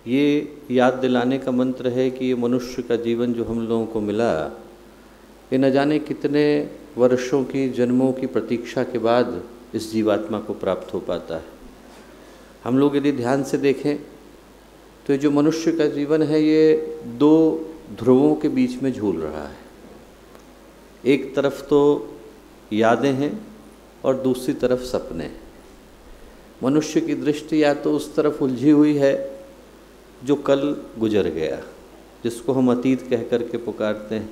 ये याद दिलाने का मंत्र है कि ये मनुष्य का जीवन जो हम लोगों को मिला, ये न जाने कितने वर्षों की, जन्मों की प्रतीक्षा के बाद इस जीवात्मा को प्राप्त हो पाता है। हम लोग यदि ध्यान से देखें तो ये जो मनुष्य का जीवन है, ये दो ध्रुवों के बीच में झूल रहा है। एक तरफ तो यादें हैं और दूसरी तरफ सपने। मनुष्य की दृष्टि या तो उस तरफ उलझी हुई है जो कल गुजर गया, जिसको हम अतीत कह कर के पुकारते हैं।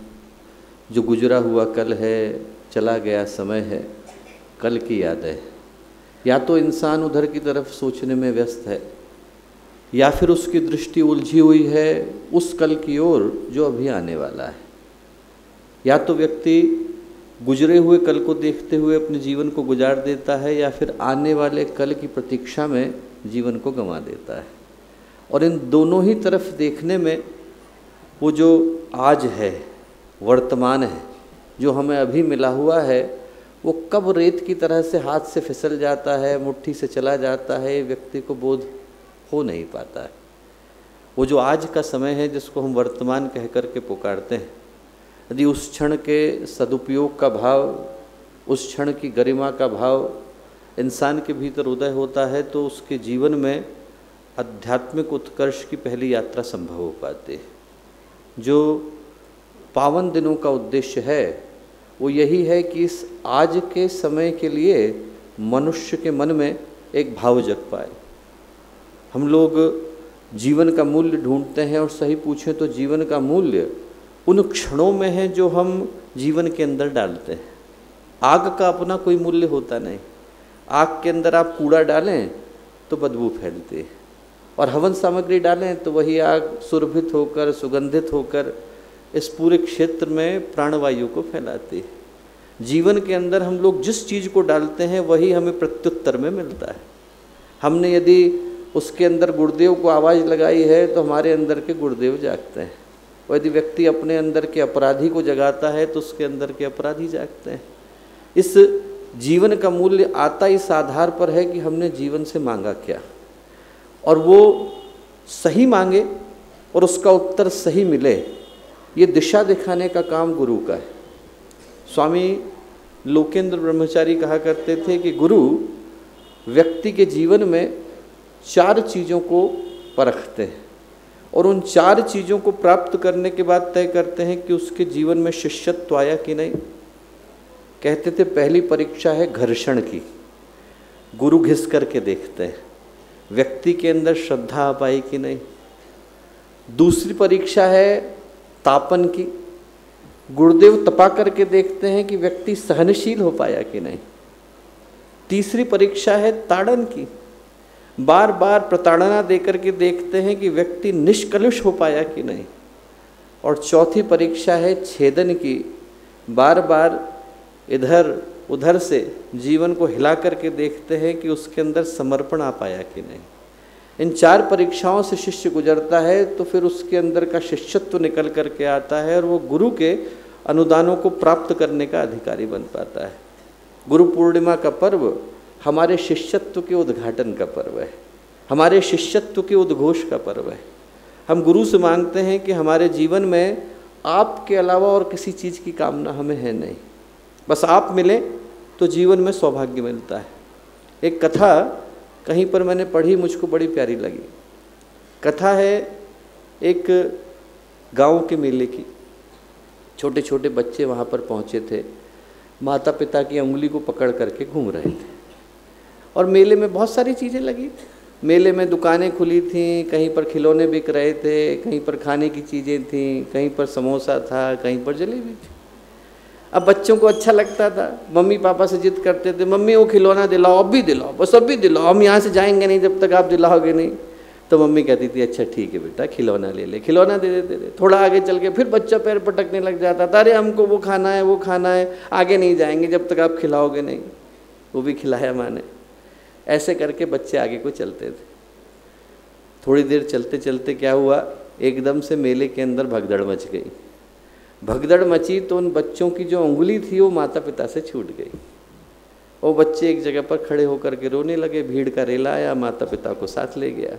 जो गुजरा हुआ कल है, चला गया समय है, कल की याद है। या तो इंसान उधर की तरफ सोचने में व्यस्त है, या फिर उसकी दृष्टि उलझी हुई है उस कल की ओर जो अभी आने वाला है। या तो व्यक्ति गुजरे हुए कल को देखते हुए अपने जीवन को गुजार देता है, या फिर आने वाले कल की प्रतीक्षा में जीवन को गंवा देता है। और इन दोनों ही तरफ देखने में वो जो आज है, वर्तमान है, जो हमें अभी मिला हुआ है, वो कब रेत की तरह से हाथ से फिसल जाता है, मुट्ठी से चला जाता है, व्यक्ति को बोध हो नहीं पाता है। वो जो आज का समय है, जिसको हम वर्तमान कह कर के पुकारते हैं, यदि उस क्षण के सदुपयोग का भाव, उस क्षण की गरिमा का भाव इंसान के भीतर उदय होता है, तो उसके जीवन में आध्यात्मिक उत्कर्ष की पहली यात्रा संभव हो पाती है। जो पावन दिनों का उद्देश्य है वो यही है कि इस आज के समय के लिए मनुष्य के मन में एक भाव जग पाए। हम लोग जीवन का मूल्य ढूंढते हैं, और सही पूछें तो जीवन का मूल्य उन क्षणों में है जो हम जीवन के अंदर डालते हैं। आग का अपना कोई मूल्य होता नहीं। आग के अंदर आप कूड़ा डालें तो बदबू फैलती है, और हवन सामग्री डालें तो वही आग सुरभित होकर, सुगंधित होकर इस पूरे क्षेत्र में प्राणवायु को फैलाती है। जीवन के अंदर हम लोग जिस चीज़ को डालते हैं वही हमें प्रत्युत्तर में मिलता है। हमने यदि उसके अंदर गुरुदेव को आवाज़ लगाई है तो हमारे अंदर के गुरुदेव जागते हैं, और यदि व्यक्ति अपने अंदर के अपराधी को जगाता है तो उसके अंदर के अपराधी जागते हैं। इस जीवन का मूल्य आता इस आधार पर है कि हमने जीवन से मांगा क्या, और वो सही मांगे और उसका उत्तर सही मिले। ये दिशा दिखाने का काम गुरु का है। स्वामी लोकेंद्र ब्रह्मचारी कहा करते थे कि गुरु व्यक्ति के जीवन में 4 चीज़ों को परखते हैं, और उन 4 चीज़ों को प्राप्त करने के बाद तय करते हैं कि उसके जीवन में शिष्यत्व आया कि नहीं। कहते थे पहली परीक्षा है घर्षण की। गुरु घिस करके देखते हैं व्यक्ति के अंदर श्रद्धा आ पाई कि नहीं। दूसरी परीक्षा है तापन की। गुरुदेव तपा करके देखते हैं कि व्यक्ति सहनशील हो पाया कि नहीं। तीसरी परीक्षा है ताड़न की। बार बार प्रताड़ना देकर के देखते हैं कि व्यक्ति निष्कलुष हो पाया कि नहीं। और चौथी परीक्षा है छेदन की। बार बार इधर उधर से जीवन को हिला करके देखते हैं कि उसके अंदर समर्पण आ पाया कि नहीं। इन 4 परीक्षाओं से शिष्य गुजरता है तो फिर उसके अंदर का शिष्यत्व निकल करके आता है, और वो गुरु के अनुदानों को प्राप्त करने का अधिकारी बन पाता है। गुरु पूर्णिमा का पर्व हमारे शिष्यत्व के उद्घाटन का पर्व है, हमारे शिष्यत्व के उद्घोष का पर्व है। हम गुरु से मांगते हैं कि हमारे जीवन में आपके अलावा और किसी चीज़ की कामना हमें है नहीं, बस आप मिले तो जीवन में सौभाग्य मिलता है। एक कथा कहीं पर मैंने पढ़ी, मुझको बड़ी प्यारी लगी। कथा है एक गांव के मेले की। छोटे छोटे बच्चे वहाँ पर पहुँचे थे, माता पिता की उंगली को पकड़ करके घूम रहे थे, और मेले में बहुत सारी चीज़ें लगी थी। मेले में दुकानें खुली थीं, कहीं पर खिलौने बिक रहे थे, कहीं पर खाने की चीज़ें थीं, कहीं पर समोसा था, कहीं पर जलेबी थी। अब बच्चों को अच्छा लगता था, मम्मी पापा से जिद करते थे, मम्मी वो खिलौना दिलाओ, अब भी दिलाओ, बस अब भी दिलाओ, हम यहाँ से जाएंगे नहीं जब तक आप दिलाओगे नहीं। तो मम्मी कहती थी अच्छा ठीक है बेटा, खिलौना ले ले, खिलौना दे देते थे। थोड़ा आगे चल के फिर बच्चा पैर पटकने लग जाता था, अरे हमको वो खाना है, वो खाना है, आगे नहीं जाएंगे जब तक आप खिलाओगे नहीं। वो भी खिलाया माँ ने। ऐसे करके बच्चे आगे को चलते थे। थोड़ी देर चलते चलते क्या हुआ, एकदम से मेले के अंदर भगदड़ मच गई। भगदड़ मची तो उन बच्चों की जो उंगली थी वो माता पिता से छूट गई। वो बच्चे एक जगह पर खड़े होकर के रोने लगे। भीड़ का रेला आया, माता पिता को साथ ले गया।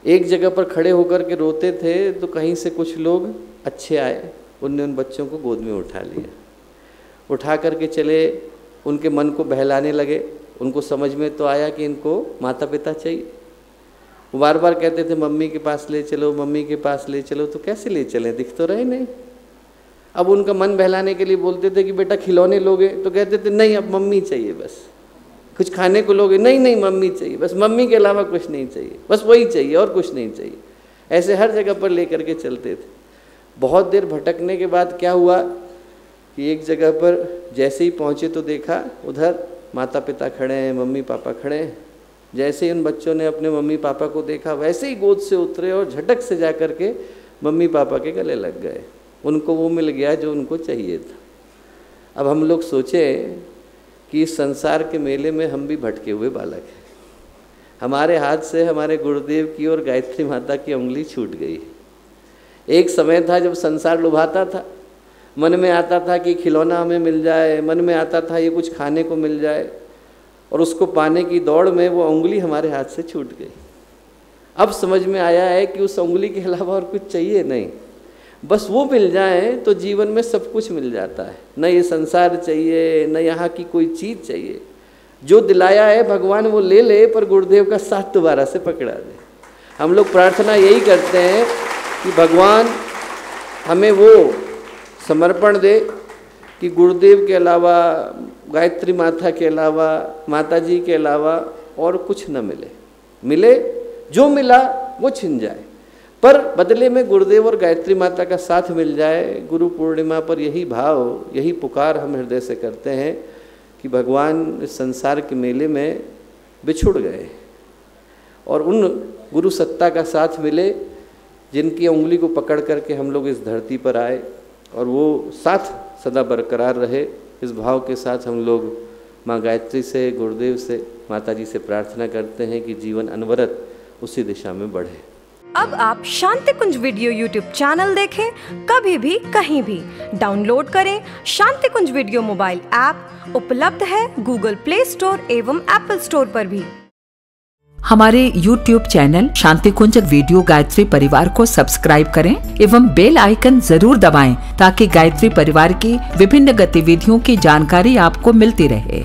एक जगह पर खड़े होकर के रोते थे तो कहीं से कुछ लोग अच्छे आए, उनने उन बच्चों को गोद में उठा लिया, उठा करके चले, उनके मन को बहलाने लगे। उनको समझ में तो आया कि इनको माता पिता चाहिए। वो बार बार कहते थे मम्मी के पास ले चलो, मम्मी के पास ले चलो। तो कैसे ले चलें, दिख तो रहे नहीं। अब उनका मन बहलाने के लिए बोलते थे कि बेटा खिलौने लोगे, तो कहते थे नहीं अब मम्मी चाहिए बस। कुछ खाने को लोगे, नहीं नहीं मम्मी चाहिए बस, मम्मी के अलावा कुछ नहीं चाहिए, बस वही चाहिए और कुछ नहीं चाहिए। ऐसे हर जगह पर लेकर के चलते थे। बहुत देर भटकने के बाद क्या हुआ कि एक जगह पर जैसे ही पहुँचे तो देखा उधर माता पिता खड़े हैं, मम्मी पापा खड़े हैं। जैसे ही उन बच्चों ने अपने मम्मी पापा को देखा वैसे ही गोद से उतरे और झटक से जा कर के मम्मी पापा के गले लग गए। उनको वो मिल गया जो उनको चाहिए था। अब हम लोग सोचें कि इस संसार के मेले में हम भी भटके हुए बालक हैं। हमारे हाथ से हमारे गुरुदेव की और गायत्री माता की उंगली छूट गई। एक समय था जब संसार लुभाता था, मन में आता था कि खिलौना हमें मिल जाए, मन में आता था ये कुछ खाने को मिल जाए, और उसको पाने की दौड़ में वो उंगली हमारे हाथ से छूट गई। अब समझ में आया है कि उस उंगली के अलावा और कुछ चाहिए नहीं, बस वो मिल जाए तो जीवन में सब कुछ मिल जाता है। न ये संसार चाहिए, न यहाँ की कोई चीज़ चाहिए। जो दिलाया है भगवान वो ले ले, पर गुरुदेव का साथ दोबारा से पकड़ा दे। हम लोग प्रार्थना यही करते हैं कि भगवान हमें वो समर्पण दे कि गुरुदेव के अलावा, गायत्री माता के अलावा, माता जी के अलावा और कुछ न मिले। मिले जो मिला वो छिन जाए, पर बदले में गुरुदेव और गायत्री माता का साथ मिल जाए। गुरु पूर्णिमा पर यही भाव, यही पुकार हम हृदय से करते हैं कि भगवान इस संसार के मेले में बिछुड़ गए और उन गुरु सत्ता का साथ मिले जिनकी उंगली को पकड़ करके हम लोग इस धरती पर आए, और वो साथ सदा बरकरार रहे। इस भाव के साथ हम लोग माँ गायत्री से, गुरुदेव से, माता जी से प्रार्थना करते हैं कि जीवन अनवरत उसी दिशा में बढ़े। अब आप शांति कुंज वीडियो यूट्यूब चैनल देखें कभी भी कहीं भी। डाउनलोड करें शांति कुंज वीडियो मोबाइल ऐप, उपलब्ध है गूगल प्ले स्टोर एवं एप्पल स्टोर पर भी। हमारे YouTube चैनल शांति कुंज वीडियो गायत्री परिवार को सब्सक्राइब करें एवं बेल आइकन जरूर दबाएं ताकि गायत्री परिवार की विभिन्न गतिविधियों की जानकारी आपको मिलती रहे।